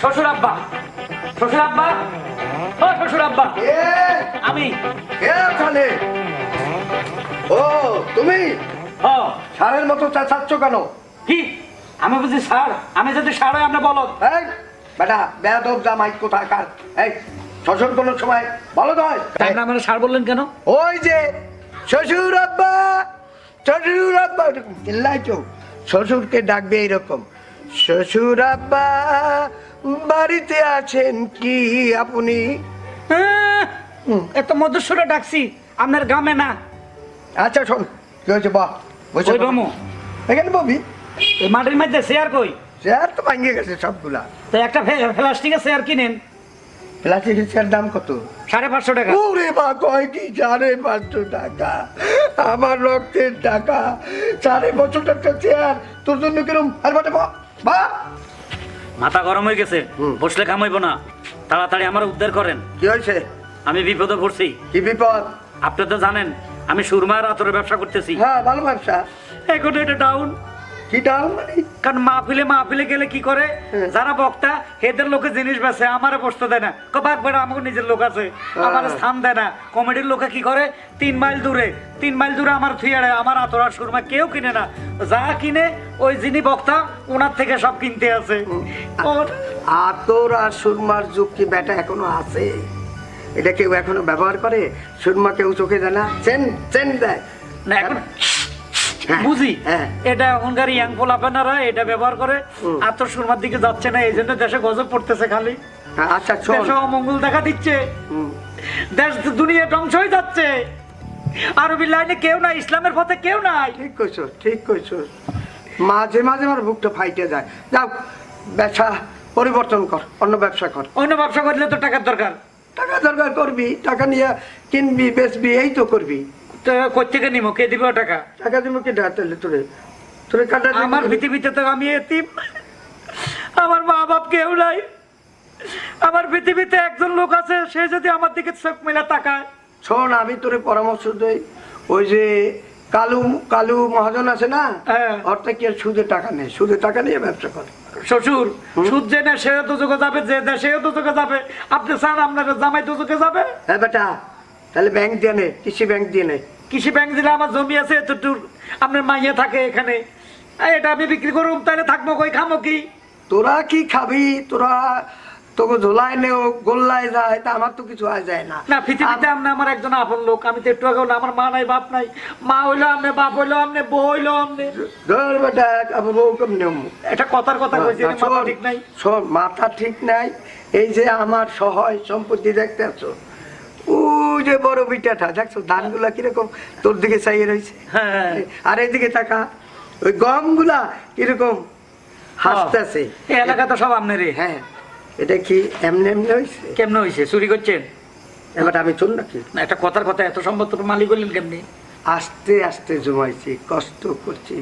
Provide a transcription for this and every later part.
শ্বশুর আব্বা, শ্বশুর আব্বা, ও শ্বশুর আব্বা, আমি। ও তুমি ও সারের মতো চাচ্ছ কেন? কি আমি বুঝি স্যার? আমি যদি স্যার হয় আপনি বলো। এই বেটা বেয়াদব জামাই কোথাকার। এই শ্বশুর কোন সময় বলো নয়। আপনি আমার স্যার বললেন কেন? ওই যে শ্বশুর আব্বা, শ্বশুর আব্বা চিল্লাই তো। শ্বশুরকে ডাকবে এইরকম, শ্বশুর আব্বা বাড়িতে আছেন কি আপনি? এত মধুসূরে ডাকছি, আপনার গ্রামে না। আচ্ছা শোন, কি হয়েছে বাহ ওই বামু এখানে ববি। এই মাটির মধ্যে চেয়ার কই? চেয়ার তো ভাঙিয়ে গেছে সবগুলা। তো একটা প্লাস্টিকের চেয়ার কিনেন। প্লাস্টিকের চেয়ার দাম কত? 550 টাকা। ওরে বা কয় কি 550 টাকা? আমার রক্তের টাকা। 550 টাকা চেয়ার তোর জন্য কিরম? আর বাটে বা মাথা গরম হয়ে গেছে, বসলে কাম হইব না। তাড়াতাড়ি আমার উদ্ধার করেন। কি হয়েছে? আমি বিপদে পড়ছি। কি বিপদ? আপনি তো জানেন আমি সুরমার আতরের ব্যবসা করতেছি। হ্যাঁ ভালো ব্যবসা। এখন এটা ডাউন। কি ডাউন মানে? কারণ মাহফিলে গেলে কি করে, যারা বক্তা এদের লোকে জিনিস বেছে, আমারে বসতে দেয় না। কবাক বেড়া আমাকে নিজের লোক আছে, আমার স্থান দেয় না। কমেডির লোকে কি করে, 3 মাইল দূরে আমার থিয়ারে আমার আতর আর সুরমা কেউ কিনে না। যা কিনে ওই যিনি বক্তা ওনার থেকে সব কিনতে আছে। আতর আর সুরমার যুগ কি বেটা এখনো আছে? এটা কেউ এখনো ব্যবহার করে? সুরমা কেউ চোখে দেয় না? চেন দেয় না এখন বুঝি। এটা এখনকার ইয়াং পোলাপানারা এটা ব্যবহার করে। আতর সুরমার দিকে যাচ্ছে না, এই জন্য দেশে গজব পড়তেছে খালি। আচ্ছা দেশে অমঙ্গল দেখা দিচ্ছে, দেশ দুনিয়া ধ্বংস হয়ে যাচ্ছে। আরবি লাইনে কেউ নাই, ইসলামের পথে কেউ নাই। ঠিক কইছো। মাঝে মাঝে আমার বুকটা ফাইটে যায়। যাও ব্যবসা পরিবর্তন কর, অন্য ব্যবসা কর। অন্য ব্যবসা করলে তো টাকার দরকার। টাকা দরকার করবি, টাকা নিয়ে কিনবি বেচবি, এই তো করবি। কোথেকে নিবো? কে দিব টাকা? টাকা দিব কে? ডাকলে তোরে কাটা। আমার পৃথিবীতে তো আমি এতিম, আমার মা বাপ কেউ নাই। আমার পৃথিবীতে একজন লোক আছে, সে যদি আমার দিকে চোখ মেলা তাকায়। শোন, আমি তোরে পরামর্শ দেই, ওই যে কালু মহাজন আছে না, অর্থাৎ কি আর সুদে টাকা নেই, সুদে টাকা নিয়ে ব্যবসা করে। শ্বশুর সুদ যে না সেও দুযোগে যাবে, যে দেয় সেও দুযোগে যাবে। আপনি চান আপনার জামাই দুযোগে যাবে? হ্যাঁ বেটা, তাহলে ব্যাংক দিয়ে নে, কৃষি ব্যাংক দিয়ে নে। কৃষি ব্যাংক দিলে আমার জমি আছে এতটুকু, আপনার মাইয়া থাকে এখানে, এটা আমি বিক্রি করুম, তাহলে থাকবো কই, খামো কি? তোরা কি খাবি? তোরা তোকে ঝোলায় নেও, গোল্লায় যায়, তা আমার তো কিছু আয় যায় না। না পৃথিবীতে আপনি আমার একজন আপন লোক। আমি তো একটু আগে আমার মা নাই বাপ নাই। মা হইলো আপনি, বাপ হইলো আপনি, বউ হইলো আপনি। ধর বেটা, আমার বউ কেমনি? এটা কথার কথা কইছি, মাথা ঠিক নাই। শোন, মাথা ঠিক নাই। এই যে আমার সহায় সম্পত্তি দেখতে আছো, ও যে বড় বিটাটা দেখছো, ধানগুলা কিরকম তোর দিকে চাইয়ে রয়েছে। আর এইদিকে টাকা, ওই গমগুলা কিরকম হাসতেছে। এই এলাকা তো সব আপনারই। হ্যাঁ, এটা কি এমনি এমনি হয়েছে? কেমনে হয়েছে? চুরি করছেন? এবার আমি চল নাকি? একটা কথার কথা, এত সম্পদ মালিক হলেন কেমনি? আস্তে আস্তে জমাইছি, কষ্ট করছি,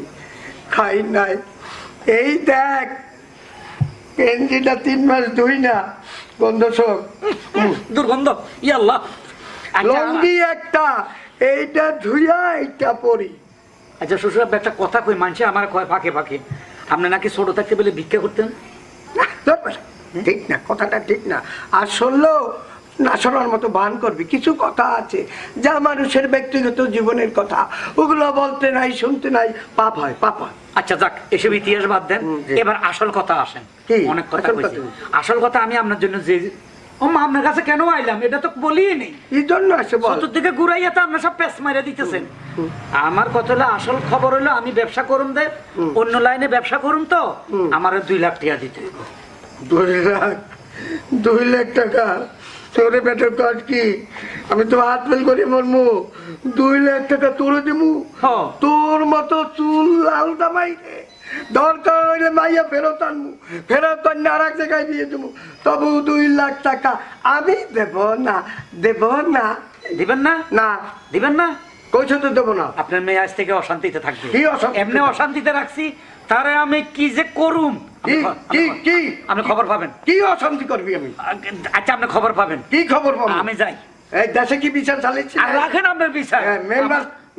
খাই নাই। এই দেখ পেন্সিটা 3 মাস ধুই না, গন্ধ সব দুর্গন্ধ। ইয়াল্লাহ, লঙ্গি একটা, এইটা ধুইয়া এইটা পরি। আচ্ছা শ্বশুর একটা কথা কই, মানছে আমার কয় ফাঁকে ফাঁকে, আপনি নাকি ছোট থাকতে বলে ভিক্ষা করতেন? ঠিক না, কথাটা ঠিক না। আর শুনলেও না শোনার মতো ভান করবি। কিছু কথা আছে যা মানুষের ব্যক্তিগত জীবনের কথা, ওগুলো বলতে নাই, শুনতে নাই, পাপ হয়, পাপ হয়। আচ্ছা যাক, এসব ইতিহাস বাদ দেন, এবার আসল কথা আসেন। অনেক কথা কইছি, আসল কথা আমি আপনার জন্য যে আপনার কাছে কেন আইলাম এটা তো বলিই নেই। এই জন্য আসে চতুর্দিকে ঘুরাইয়া তো আপনার সব পেস মাইরা দিতেছেন। আমার কথা হলো, আসল খবর হলো আমি ব্যবসা করুন দে, অন্য লাইনে ব্যবসা করুন, তো আমার 2 লাখ টাকা দিতে। 2 লাখ টাকা? তোরে বেটার কাজ কি? আমি তো হাত ফেল করি মরমু। 2 লাখ টাকা তোরে দিমু? তোর মতো চুল লাল দামাই দরকার হইলে মাইয়া ফেরত আনবো, ফেরত আনলে আর এক জায়গায় দিয়ে দেবো, তবু 2 লাখ টাকা আমি দেব না। দেব না? দিবেন না? না দিবেন না? কইছো তো দেবো না। আপনার মেয়ে আজ থেকে অশান্তিতে থাকবে। কি অশান্তি? এমনি অশান্তিতে রাখছি, তারে আমি কি যে করুম আপনি খবর পাবেন। কি অশান্তি করবি আমি? আচ্ছা আপনি খবর পাবেন। কি খবর পাবো? আমি যাই। এই দেশে কি বিচার চালিয়েছি? আর রাখেন আপনার বিচার,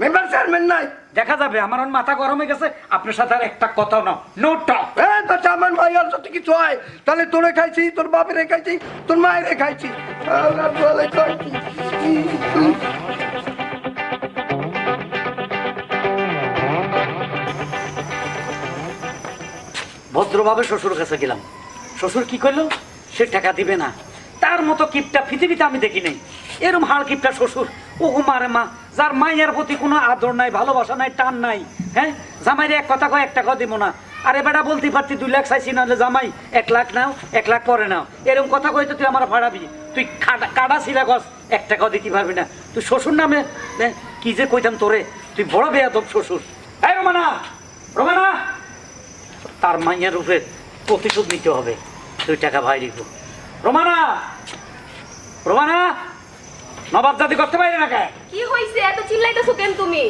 মেম্বার চেয়ারম্যান নাই। দেখা যাবে, আমার এখন মাথা গরম হয়ে গেছে, আপনার সাথে আর একটা কথা না, নো টক। বাচ্চা আমার ভাইয়ার যদি কিছু হয় তাহলে তোরে খাইছি, তোর বাপেরে খাইছি, তোর মায়েরে খাইছি। আল্লাহ বলে কয় কি? ভদ্রভাবে শ্বশুর কাছে গেলাম, শ্বশুর কি করলো, সে টাকা দিবে না। তার মতো কিপটা পৃথিবীতে আমি দেখি নাই, এরম হাড় কিপটা শ্বশুর। ও মারে মা, যার মায়ের প্রতি কোনো আদর নাই, ভালোবাসা নাই, টান নাই। হ্যাঁ, জামাইরে এক কথা কয়, 1 টাকাও দিব না। আরে বেটা বলতে পারতি 2 লাখ চাইছি, নাহলে জামাই 1 লাখ নাও, 1 লাখ পরে নাও। এরকম কথা কই তো তুই আমার ভাড়াবি, তুই কাটা ছিলা গছ, 1 টাকাও দিতে পারবি না। তুই শ্বশুর নামে কি যে কইতাম তোরে, তুই বড় বেয়াদব শ্বশুর। এই রোমানা, রোমানা, তার মাইয়ার রূপে প্রতিশোধ নিতে হবে। 2 টাকা ভাই দিব। রোমানা, রোমানা, নবাব জাতি করতে পারি না। কি হইছে এত চিল্লাইতেছো কেন তুমি?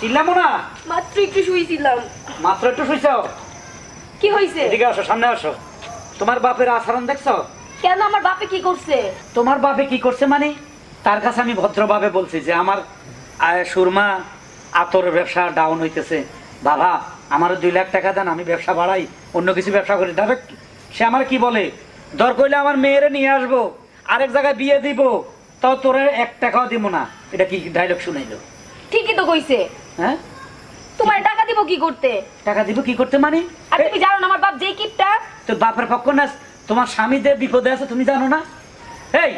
চিল্লামো না, মাত্র একটু শুইছিলাম। মাত্র একটু শুইছ? কি হইছে? এদিকে আসো, সামনে আসো। তোমার বাপের আচরণ দেখছো? কেন আমার বাপে কি করছে? তোমার বাপে কি করছে মানে, তার কাছে আমি ভদ্রভাবে বলছি যে আমার সুরমা আতর ব্যবসা ডাউন হইতেছে, বাবা আমার 2 লাখ টাকা দেন, আমি ব্যবসা বাড়াই, অন্য কিছু ব্যবসা করি। ডাইরেক্ট সে আমার কি বলে, দর কইলে আমার মেয়েরে নিয়ে আসবো, আরেক জায়গায় বিয়ে দিব, তাও তোরে 1 টাকাও দিব না। এটা কি ডায়লগ শুনাইলো? ঠিকই তো কইছে। হ্যাঁ, তোমার টাকা দিব কি করতে? টাকা দিব কি করতে মানে? আর তুমি জানো না আমার বাপ যেই কিপটা? তোর বাপের পক্ষ না, তোমার স্বামী যে বিপদে আছে তুমি জানো না? এই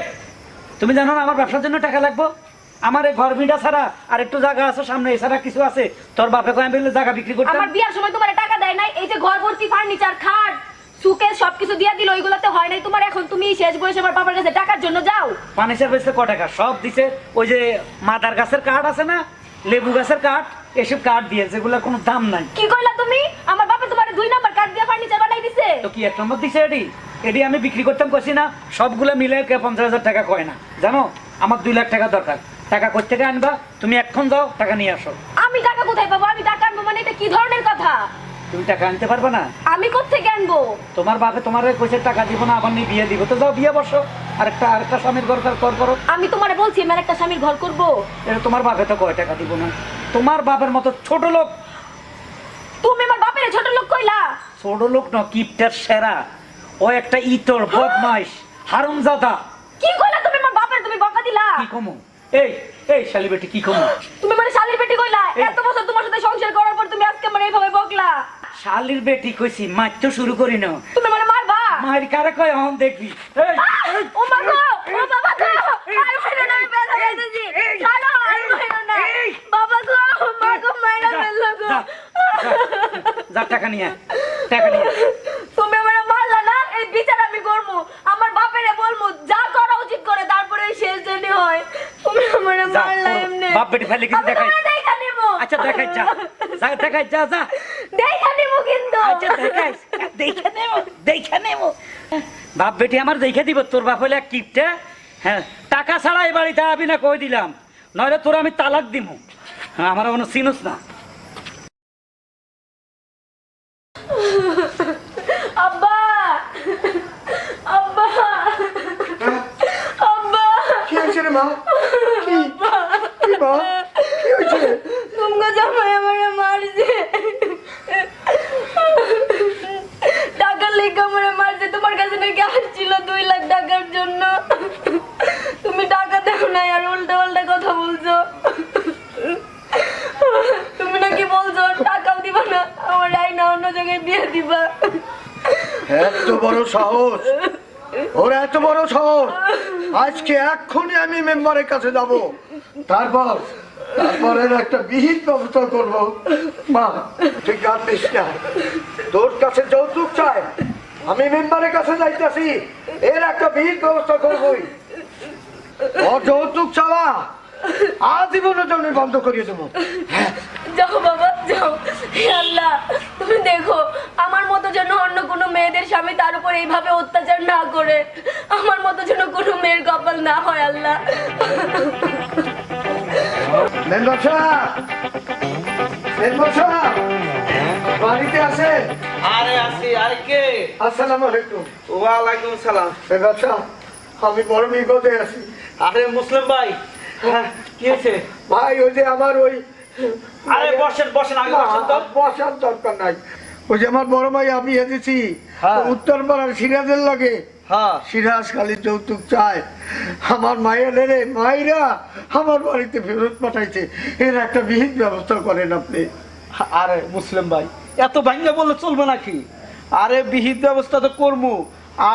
তুমি জানো না আমার ব্যবসার জন্য টাকা লাগবো? আমার এই ঘর ভিটা ছাড়া আর একটু জায়গা আছে সামনে, এছাড়া কিছু আছে? তোর বাপে কয় আমি জায়গা বিক্রি করতাম? আমার বিয়ার সময় তোমার টাকা দেয় নাই, এই যে ঘর ভর্তি ফার্নিচার, খাট, সুকেস সবকিছু দিয়া দিল, ওইগুলোতে হয় নাই তোমার। এখন তুমি শেষ বয়সে আমার বাবার কাছে টাকার জন্য যাও। ফার্নিচার বেচতে ক টাকা? সব দিছে ওই যে মাদার গাছের কাঠ আছে না, লেবু গাছের কাঠ, এসব কাঠ দিয়ে, যেগুলোর কোনো দাম নাই। কি কইলা তুমি? আমার বাপে তোমার 2 নাম্বার কাঠ দিয়া ফার্নিচার বানাই দিছে। তো কি 1 নম্বর দিছে? এটি আমি বিক্রি করতাম কইছি না, সবগুলো মিলে 50,000 টাকা কয় না, জানো? আমার 2 লাখ টাকা দরকার। টাকা কোথা থেকে আনবা? তুমি এখন যাও, টাকা নিয়ে আসো। আমি টাকা কোথায় পাবো? আমি টাকা আনবো মানে এটা কি ধরনের কথা? তুমি টাকা আনতে পারবে না? আমি কোত্থেকে আনবো? তোমার বাপে তোমার কইছে টাকা দিব না, আবার নিয়ে বিয়ে দিব, তো যাও বিয়ে বসো, আরেকটা স্বামীর ঘর করো। আমি তোমারে বলছি আমি একটা স্বামীর ঘর করব। এটা তোমার বাপে তো কয় টাকা দিব না। তোমার বাপের মতো ছোট লোক। তুমি আমার বাপের ছোট লোক কইলা? ছোট লোক না, কিপটার সেরা। ও একটা ইতর বদমাইশ হারামজাদা। কি কইলা তুমি আমার বাপের? তুমি বকা দিলা? কি কমু? এই এই শালি বেটি কি কমু? তুমি মানে শালির বেটি কইলা? এত বছর তোমার সাথে সংসার করার পর তুমি আজকে মানে এইভাবে বকলা? শালির বেটি কইছি, মার তো শুরু করি না। তুমি মানে মারবা? মারি কারে কয় এখন দেখবি। এই ও মা গো, ও বাবা গো, আর মাইরো না, আমি ব্যথা পাইতেছি। চলো, আর মাইরো না। বাবা গো, মা গো, মাইরা ফেললো গো। যা টাকা নিয়ে, টাকা নিয়ে। তুমি আমারে মারলা না, এই বিচার আমি করবো। আমার বাপেরে বলবো যা করা উচিত করে, তারপরে শেষ জানি হয়। তুমি আমারে মারলা এমনি। বাপ বেটি ফেলে কিছু দেখাই। আমি দেখা নিবো। আচ্ছা দেখাই, যা যা দেখাই, যা যা। দেখা নিবো কিন্তু। আচ্ছা দেখাই, দেখে নেব। বাপ বেটি আমার দেখে দিব। তোর বাপ হলে এক কিপটা। হ্যাঁ, টাকা ছাড়া এই বাড়িতে আবি না, কই দিলাম, নইলে তোর আমি তালাক দিব। হ্যাঁ, আমার কোনো চিনুস না। আব্বা, আব্বা, আব্বা, কি হয়েছে রে মা? কি কি মা? কি হয়েছে? তোমার জামাই আমারে মারছে। টাকার লেগে আমারে মারছে। তোমার কাছে নাকি আসছিল 2 লাখ টাকার জন্য। তুমি টাকা দাও নাই আর উল্টা পাল্টা কথা বলছো। তুমি নাকি বলছো টাকাও দিবা না, আমার আইনা অন্য জায়গায় বিয়ে দিবা। এত বড় সাহস ওর, এত বড় সাহস! আজকে এক্ষুনি আমি মেম্বারের কাছে যাব, তারপরে একটা বিহিত ব্যবস্থা করবো। মা তুই কাঁদিস না, তোর কাছে যৌতুক চাই, আমি মেম্বারের কাছে যাইতেছি, এর একটা বিহিত ব্যবস্থা করবোই। ওর যৌতুক চাওয়া আজীবনের জন্য বন্ধ করিয়ে দেবো। যাও বাবা যাও। হে আল্লাহ, তুমি দেখো আমার মতো যেন অন্য কোনো মেয়েদের স্বামী তার উপর এইভাবে অত্যাচার না করে, আমার মতো যেন কোনো মেয়ের কপাল না হয় আল্লাহ। মেম্বার সাহেব, মেম্বার সাহেব বাড়িতে আছেন? আরে আসি, আরে কে? আসসালামু আলাইকুম। ওয়ালাইকুম সালাম। মেম্বার সাহেব, আমি বড় বিপদে আছি। আরে মুসলিম ভাই, হ্যাঁ কি হয়েছে? ভাই ওই যে আমার ওই আরে বসেন বসেন আগে বসেন তো। বসার দরকার নাই। ওই যে আমার বড় ভাই আমি এসেছি হ্যাঁ। উত্তর পাড়ার সিরাজের লাগে, হ্যাঁ সিরাজ খালি যৌতুক চায়। আমার মায়ের মায়েরা আমার বাড়িতে ফেরত পাঠাইছে, এর একটা বিহিত ব্যবস্থা করেন আপনি। আরে মুসলিম ভাই এত ভাঙ্গা বললে চলবে নাকি? আরে বিহিত ব্যবস্থা তো করবো।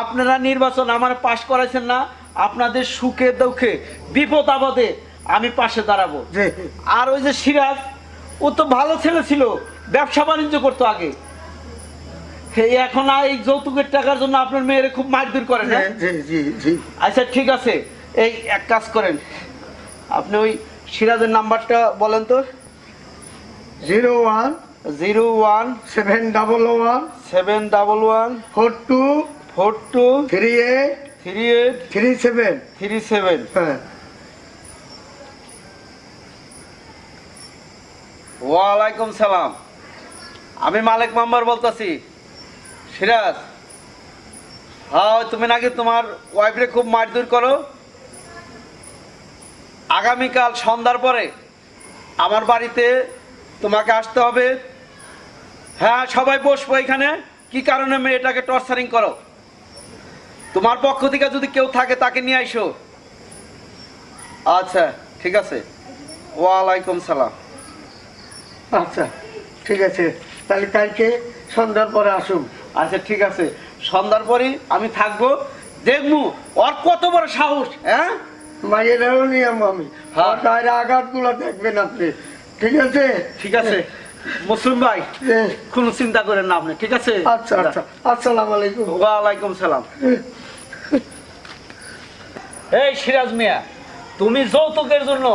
আপনারা নির্বাচন আমার পাশ করাইছেন না, আপনাদের সুখে দুঃখে বিপদ আপদে আমি পাশে দাঁড়াবো। যে আর ওই যে সিরাজ, ও তো ভালো ছেলে ছিল, ব্যবসা বাণিজ্য করতো আগে। এই এখন আর এই যৌতুকের টাকার জন্য আপনার মেয়েরে খুব মারধর করে না? জি জি জি। আচ্ছা ঠিক আছে, এই এক কাজ করেন, আপনি ওই সিরাজের নাম্বারটা বলেন তো। 01 01 711 711 42 42 38 38 37। 37। হ্যাঁ ওয়ালাইকুম সালাম, আমি মালিক মেম্বার বলতেছি। সিরাজ, হ্যাঁ তুমি নাকি তোমার ওয়াইফরে খুব মারধর করো। আগামীকাল সন্ধ্যার পরে আমার বাড়িতে তোমাকে আসতে হবে। হ্যাঁ সবাই বসবো এখানে। কি কারণে মেয়েটাকে টর্চারিং করো? তোমার পক্ষ থেকে যদি কেউ থাকে তাকে নিয়ে আইসো। আচ্ছা ঠিক আছে, ওয়ালাইকুম সালাম। আচ্ছা ঠিক আছে, তাহলে কালকে সন্ধ্যার পরে আসুন। আচ্ছা ঠিক আছে, সন্ধ্যার পরেই আমি থাকবো। দেখবো ওর কত বড় সাহস। হ্যাঁ মায়েরাও নিয়ম আমি, হ্যাঁ। গায়ের আঘাত গুলো দেখবেন আপনি, ঠিক আছে? ঠিক আছে মুসলিম ভাই, যে, কোনো চিন্তা করেন না আপনি, ঠিক আছে? আচ্ছা আচ্ছা, আসসালামু আলাইকুম। ওয়ালাইকুম সালাম। এই সিরাজ মিয়া, তুমি যৌতুকের জন্য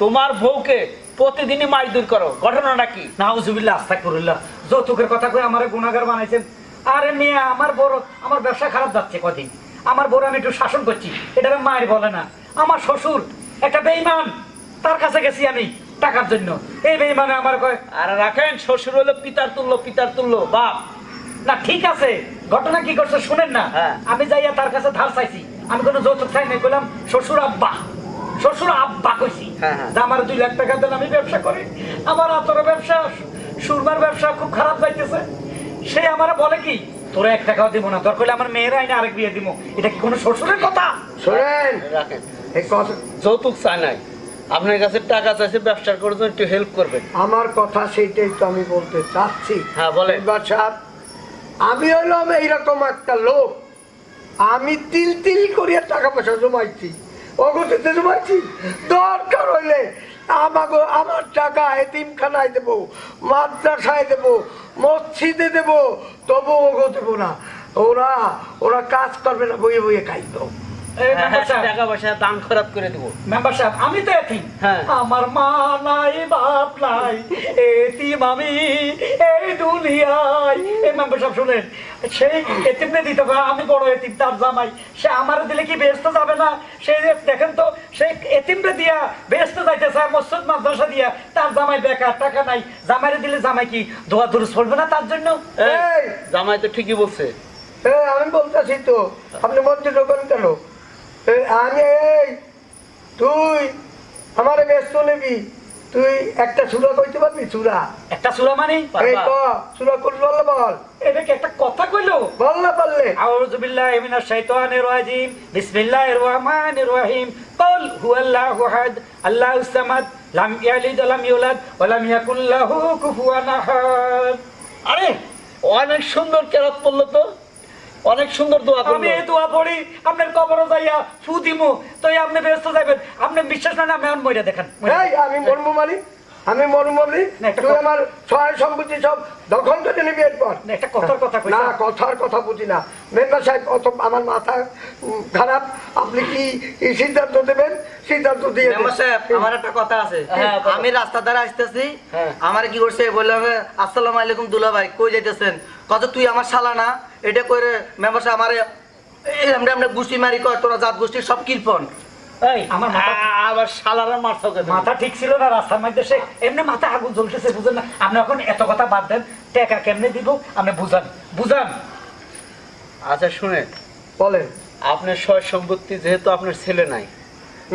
তোমার বউকে প্রতিদিনই মারধর করো, ঘটনাটা কি? নাউজুবিল্লাহ আস্তাগফিরুল্লাহ। যৌতুকের কথা কই আমারে গুনাহগার বানাইছেন। আরে মিয়া, আমার ব্যবসা খারাপ যাচ্ছে কদিন। আমার বড় আমি একটু শাসন করছি, এটা মায়ের বলে না। আমার শ্বশুর একটা বেঈমান, তার কাছে গেছি আমি টাকার জন্য। এই বেঈমানে আমার কয় আর রাখেন, শ্বশুর হলো পিতার তুল্য, পিতার তুল্য বাপ। না ঠিক আছে, ঘটনা কি করছে শুনেন না। হ্যাঁ। আমি যাইয়া তার কাছে ধার চাইছি, আমি কোনো যৌতুক চাই নাই, বললাম শ্বশুর আব্বা, শ্বশুর আব্বা কইছি। হ্যাঁ, হ্যাঁ। যে আমার 2 লাখ টাকা দেন, আমি ব্যবসা করি, আমার আতর ব্যবসা, সুরমার ব্যবসা খুব খারাপ যাইতেছে। সে আমার বলে কি, তোরা 1 টাকাও দিব না, দরকার হলে আমার মেয়েরা আইনে আরেক বিয়ে দিব। এটা কি কোনো শ্বশুরের কথা? শোনেন, রাখেন, এই কথা, যৌতুক চাই নাই, আপনার কাছে টাকা চাইছে ব্যবসা করার জন্য, একটু হেল্প করবেন। আমার কথা সেইটাই তো আমি বলতে চাচ্ছি। হ্যাঁ, বলেন। এবার সাহেব, আমি হইলাম এইরকম একটা লোক, আমি তিল তিল করিয়া টাকা পয়সা জমাইছি, অগতিতে জমাইছি। দরকার হইলে আমার টাকা এতিমখানায় দেবো, মাদ্রাসায় দেবো, মসজিদে দেবো, তবু অগো দেবো না। ওরা কাজ করবে না, বইয়ে বইয়ে খাইতো। এই মেম্বার সাহেব, টাকা পয়সা দান খরচ করে দেবো। মেম্বার সাহেব, আমি তো এতিম। হ্যাঁ। আমার মা নাই, বাপ নাই, এতিম আমি এই দুনিয়ায়। এই মেম্বার সাহেব শুনেন, সেই এতিমকে দিতে হবে। আমি বড় এতিম, তার জামাই, সে আমার দিলে কি বেহেস্ত যাবে না? সে দেখেন তো, সে এতিমকে দিয়া বেহেস্ত যাইতে চায়, মসজিদ মাদ্রাসা দিয়া। তার জামাই বেকার, টাকা নাই, জামাইরে দিলে জামাই কি দোয়া দুরুস পড়বে না তার জন্য? এই, জামাই তো ঠিকই বলছে। আমি বলতেছি তো, আপনি মসজিদ ঢোকেন কেন? তুই আমারে ব্যস্ত নেবি, তুই একটা সুরা কইতে পারবি? সুরা একটা সূরা মানে এই তো, সুরা করবি, বল এটা কি একটা কথা কইলো? বল না পারলে। আউযু বিল্লাহি মিনাশ শাইতানির রাজিম, বিসমিল্লাহির রহমানির রহিম। কুল হুয়াল্লাহু আহাদ, আল্লাহুস সামাদ, লাম ইয়ালিদ ওয়া লাম ইউলাদ ওয়া লাম ইয়াকুল লাহু কুফুয়ান আহাদ। আরে অনেক সুন্দর কেরাত পড়লো তো, অনেক সুন্দর দোয়া করলো। আমি এই দোয়া পড়ি, আপনার কবরে যাইয়া ফু দিমু, তো আপনি ব্যস্ত যাবেন। আপনি বিশ্বাস না, আমি এখন মইরা দেখেন। এই, আমি মরমু মারি, আমি মরমু মারি, না, একটা তুই কথা- আমার সহায় সম্পত্তি সব দখল করে নিবি এরপর। না, একটা কথার কথা কই। না, কথার কথা বুঝি না মেম্বার সাহেব, অত আমার মাথা খারাপ। আপনি কি এই সিদ্ধান্ত দেবেন? সিদ্ধান্ত দিয়ে দেন। মেম্বার সাহেব, আমার একটা কথা আছে। হ্যাঁ, বলো। আমি রাস্তা ধারে আসতেছি, হ্যাঁ। আমার কি করছে বললাম, আসসালামু আলাইকুম দুলা ভাই, কই যাইতেছেন? কত তুই আমার শালা না? এটা করে মেম্বার সাহেব আমারে আমরা গোষ্ঠী মারি কর, তোরা জাত গোষ্ঠীর সব কৃপন। এই আমার মাথা আবার শালারা মারছো কেন? মাথা ঠিক ছিল না, রাস্তার মধ্যে সে এমনি মাথা আগুন জ্বলতেছে, বুঝেন না? আপনি এখন এত কথা বাদ দেন, টাকা কেমনে দিব আপনি বুঝান, বুঝান। আচ্ছা শুনে, বলেন। আপনার সয় সম্পত্তি যেহেতু আপনার ছেলে নাই,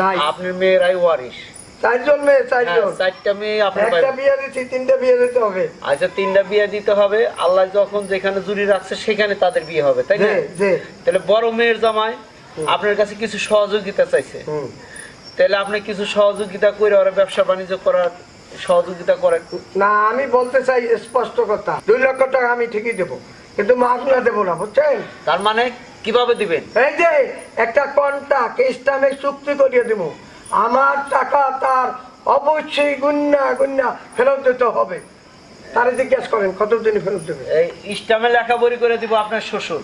নাই, আপনার মেয়েরাই ওয়ারিশ। চারজন মেয়ে, চারজন। চারটা মেয়ে আপনার একটা বিয়ে দিচ্ছি, 3টা বিয়ে দিতে হবে। আচ্ছা 3টা বিয়ে দিতে হবে। আল্লাহ যখন যেখানে জুড়ি রাখছে সেখানে তাদের বিয়ে হবে, তাই না? জি, জি। তাহলে বড় মেয়ের জামাই আপনার কাছে কিছু সহযোগিতা চাইছে, হুম। তাহলে আপনি কিছু সহযোগিতা করে ওরা ব্যবসা বাণিজ্য করার সহযোগিতা করেন। না, আমি বলতে চাই স্পষ্ট কথা, 2 লক্ষ টাকা আমি ঠিকই দেবো, কিন্তু মাগনা দেবো না, বুঝছেন? তার মানে কিভাবে দিবেন? এই যে একটা কন্ট্রাক্ট ইসলামিক চুক্তি করিয়ে দেবো, আমার টাকা তার অবশ্যই গুন্না ফেরত দিতে হবে। তারে জিজ্ঞেস করেন কতদিনে ফেরত দেবে। এই ইসলামে লেখাপড়ি করে দিব আপনার শ্বশুর,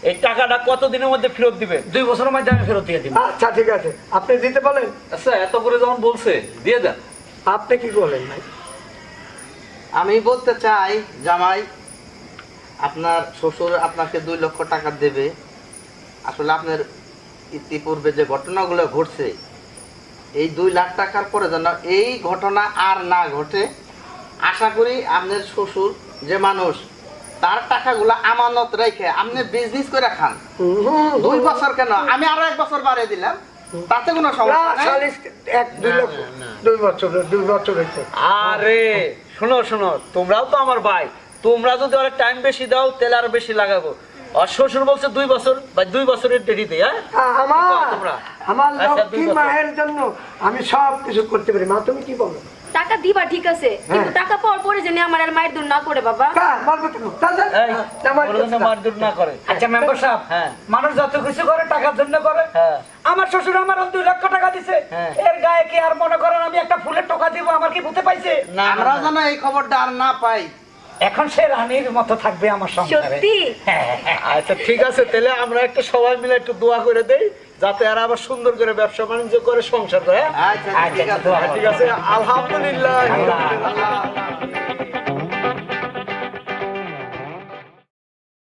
এই টাকাটা কতদিনের মধ্যে ফেরত দিবেন? 2 বছরের মধ্যে আমি ফেরত দিয়ে দিব। আচ্ছা ঠিক আছে, আপনি দিতে বলেন। আচ্ছা এত করে যখন বলছে দিয়ে দেন। আপনি কি বলেন ভাই? আমি বলতে চাই জামাই, আপনার শ্বশুর আপনাকে 2 লক্ষ টাকা দেবে। আসলে আপনার ইতিপূর্বে যে ঘটনাগুলো ঘটছে, এই 2 লাখ টাকার পরে যেন এই ঘটনা আর না ঘটে। আশা করি আপনার শ্বশুর যে মানুষ, তার টাকাগুলো আমানত রেখে আপনি বিজনেস করে খান। 2 বছর কেন, আমি আরো 1 বছর বাড়িয়ে দিলাম, তাতে কোনো না, সমস্যা নাই। 2 লক্ষ, 2 বছর হয়েছে। আরে শোনো শোনো, তোমরাও তো আমার ভাই, তোমরা যদি ওরা টাইম বেশি দাও তাহলে আরো বেশি লাগাবো। আর শ্বশুর বলছে 2 বছর, বা 2 বছরের দেরি দেয়। হ্যাঁ তোমরা আমার আচ্ছা, লক্ষ্মী 2 বছর। মায়ের জন্য আমি সব কিছু করতে পারি। মা তুমি কি বলো? টাকা দিবা ঠিক আছে, কিন্তু টাকা পাওয়ার পরে যেন আমার আর মায়ের দূর না করে বাবা। বলবো কেন? এই, ওরা যেন মারধর না করে। আচ্ছা মেম্বার সাহেব, হ্যাঁ। মানুষ যত কিছু করে টাকার জন্য করে। হ্যাঁ। আমার শ্বশুর আমার 2 লক্ষ টাকা দিছে, হ্যাঁ। এর গায়ে কি আর মনে করেন আমি একটা ফুলের টাকা দিব, আমার কি ভূতে পাইছে? না আমরা যেন এই খবরটা আর না পাই। এখন সে রানীর মতো থাকবে আমার সংসারে। সত্যি? আচ্ছা ঠিক আছে, তাহলে আমরা একটু সবাই মিলে একটু দোয়া করে দেই, যাতে আর আবার সুন্দর করে ব্যবসা বাণিজ্য করে সংসার করে। হ্যাঁ? আচ্ছা ঠিক আছে। ঠিক আছে, আলহামদুলিল্লাহ। আল্লাহ।